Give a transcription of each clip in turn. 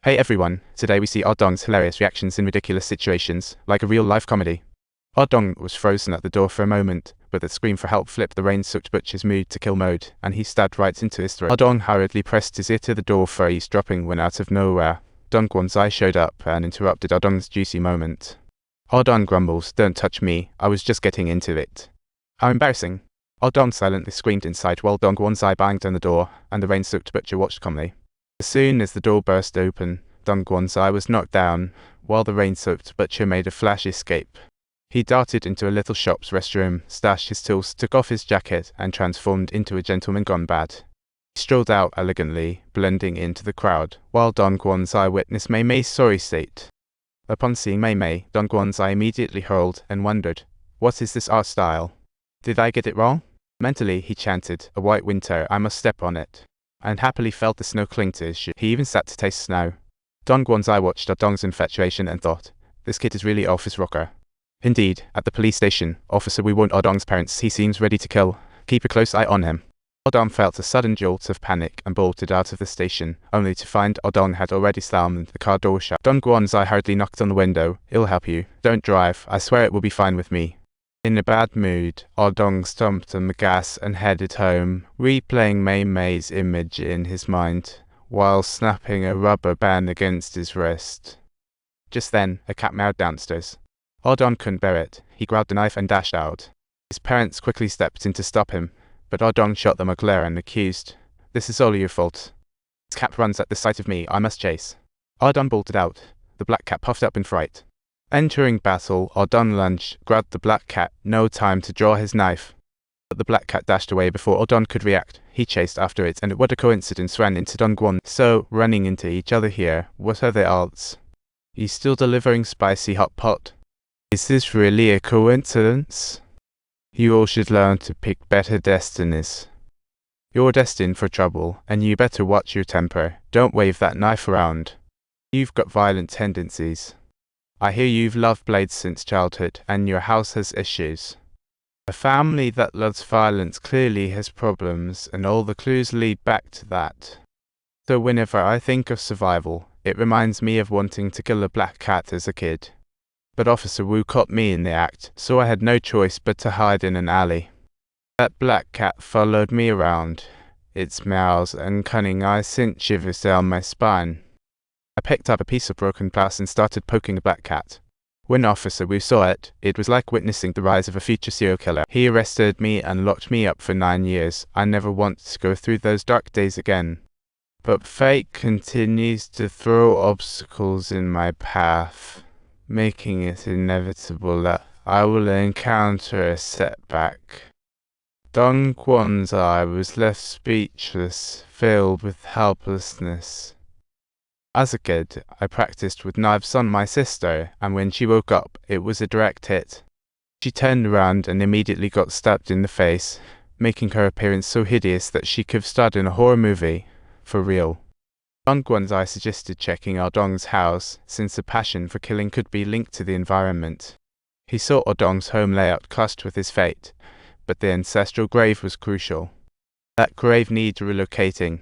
Hey everyone, today we see Adong's hilarious reactions in ridiculous situations, like a real-life comedy. Adong was frozen at the door for a moment, but the scream for help flipped the rain-soaked butcher's mood to kill mode, and he stabbed right into his throat. Adong hurriedly pressed his ear to the door for eavesdropping when out of nowhere, Dong Guanzai showed up and interrupted Adong's juicy moment. Adong grumbles, "Don't touch me, I was just getting into it." How embarrassing. Adong silently screamed inside while Dong Guanzai banged on the door, and the rain-soaked butcher watched calmly. As soon as the door burst open, Dong Guanzai was knocked down, while the rain-soaked butcher made a flash escape. He darted into a little shop's restroom, stashed his tools, took off his jacket, and transformed into a gentleman gone bad. He strolled out elegantly, blending into the crowd, while Dong Guanzai witnessed Mei Mei's sorry state. Upon seeing Mei Mei, Dong Guanzai immediately hurled and wondered, "What is this art style? Did I get it wrong?" Mentally, he chanted, "A white winter, I must step on it," and happily felt the snow cling to his shoe. He even sat to taste snow. Dong Guanzai watched Adong's infatuation and thought, "This kid is really off his rocker." Indeed, at the police station, Officer Wu warned Adong's parents he seems ready to kill. Keep a close eye on him. Adong felt a sudden jolt of panic and bolted out of the station, only to find Adong had already slammed the car door shut. Dong Guanzai hurriedly knocked on the window. "It'll help you. Don't drive. I swear it will be fine with me." In a bad mood, Adong stomped on the gas and headed home, replaying Mei Mei's image in his mind, while snapping a rubber band against his wrist. Just then, a cat meowed downstairs. Adong couldn't bear it. He grabbed a knife and dashed out. His parents quickly stepped in to stop him, but Adong shot them a glare and accused, "This is all your fault. This cat runs at the sight of me. I must chase." Adong bolted out. The black cat puffed up in fright. Entering battle, Adong lunged, grabbed the black cat, no time to draw his knife. But the black cat dashed away before Adong could react. He chased after it, and what a coincidence, ran into Dong Guan. So, running into each other here, what are the odds? You still delivering spicy hot pot? Is this really a coincidence? You all should learn to pick better destinies. You're destined for trouble, and you better watch your temper. Don't wave that knife around. You've got violent tendencies. I hear you've loved blades since childhood, and your house has issues. A family that loves violence clearly has problems, and all the clues lead back to that. So whenever I think of survival, it reminds me of wanting to kill a black cat as a kid. But Officer Wu caught me in the act, so I had no choice but to hide in an alley. That black cat followed me around. Its meows and cunning eyes sent shivers down my spine. I picked up a piece of broken glass and started poking the black cat. When Officer Wu saw it, it was like witnessing the rise of a future serial killer. He arrested me and locked me up for 9 years. I never want to go through those dark days again. But fate continues to throw obstacles in my path, making it inevitable that I will encounter a setback. Dong Guanzai was left speechless, filled with helplessness. As a kid, I practiced with knives on my sister, and when she woke up, it was a direct hit. She turned around and immediately got stabbed in the face, making her appearance so hideous that she could have starred in a horror movie. For real. Dong Guanzai suggested checking Adong's house, since a passion for killing could be linked to the environment. He saw Adong's home layout clashed with his fate, but the ancestral grave was crucial. That grave needed relocating.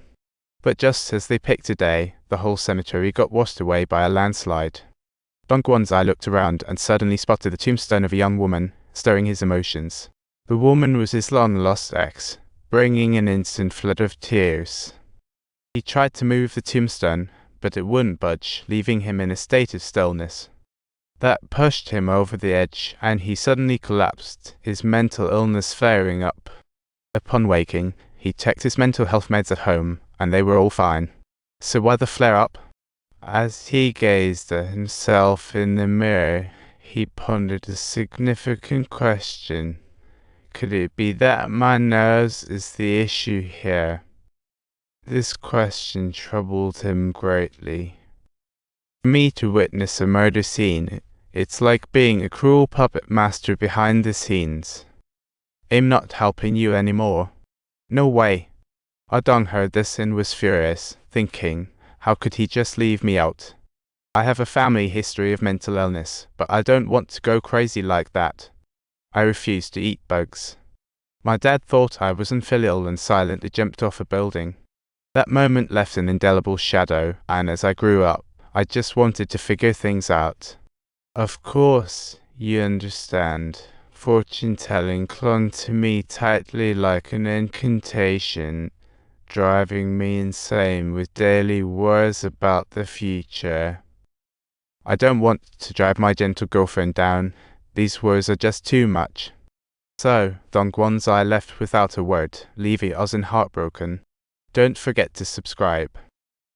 But just as they picked a day, the whole cemetery got washed away by a landslide. Dong Guanzai looked around and suddenly spotted the tombstone of a young woman, stirring his emotions. The woman was his long-lost ex, bringing an instant flood of tears. He tried to move the tombstone, but it wouldn't budge, leaving him in a state of stillness. That pushed him over the edge, and he suddenly collapsed, his mental illness flaring up. Upon waking, he checked his mental health meds at home, and they were all fine. So why the flare-up? As he gazed at himself in the mirror, he pondered a significant question. Could it be that my nerves is the issue here? This question troubled him greatly. For me to witness a murder scene, it's like being a cruel puppet master behind the scenes. I'm not helping you anymore. No way. Adong heard this and was furious, thinking, how could he just leave me out? I have a family history of mental illness, but I don't want to go crazy like that. I refuse to eat bugs. My dad thought I was unfilial and silently jumped off a building. That moment left an indelible shadow, and as I grew up, I just wanted to figure things out. Of course, you understand. Fortune-telling clung to me tightly like an incantation, driving me insane with daily worries about the future. I don't want to drive my gentle girlfriend down. These worries are just too much. So, Dongwon's I left without a word, leaving Ozin heartbroken. Don't forget to subscribe.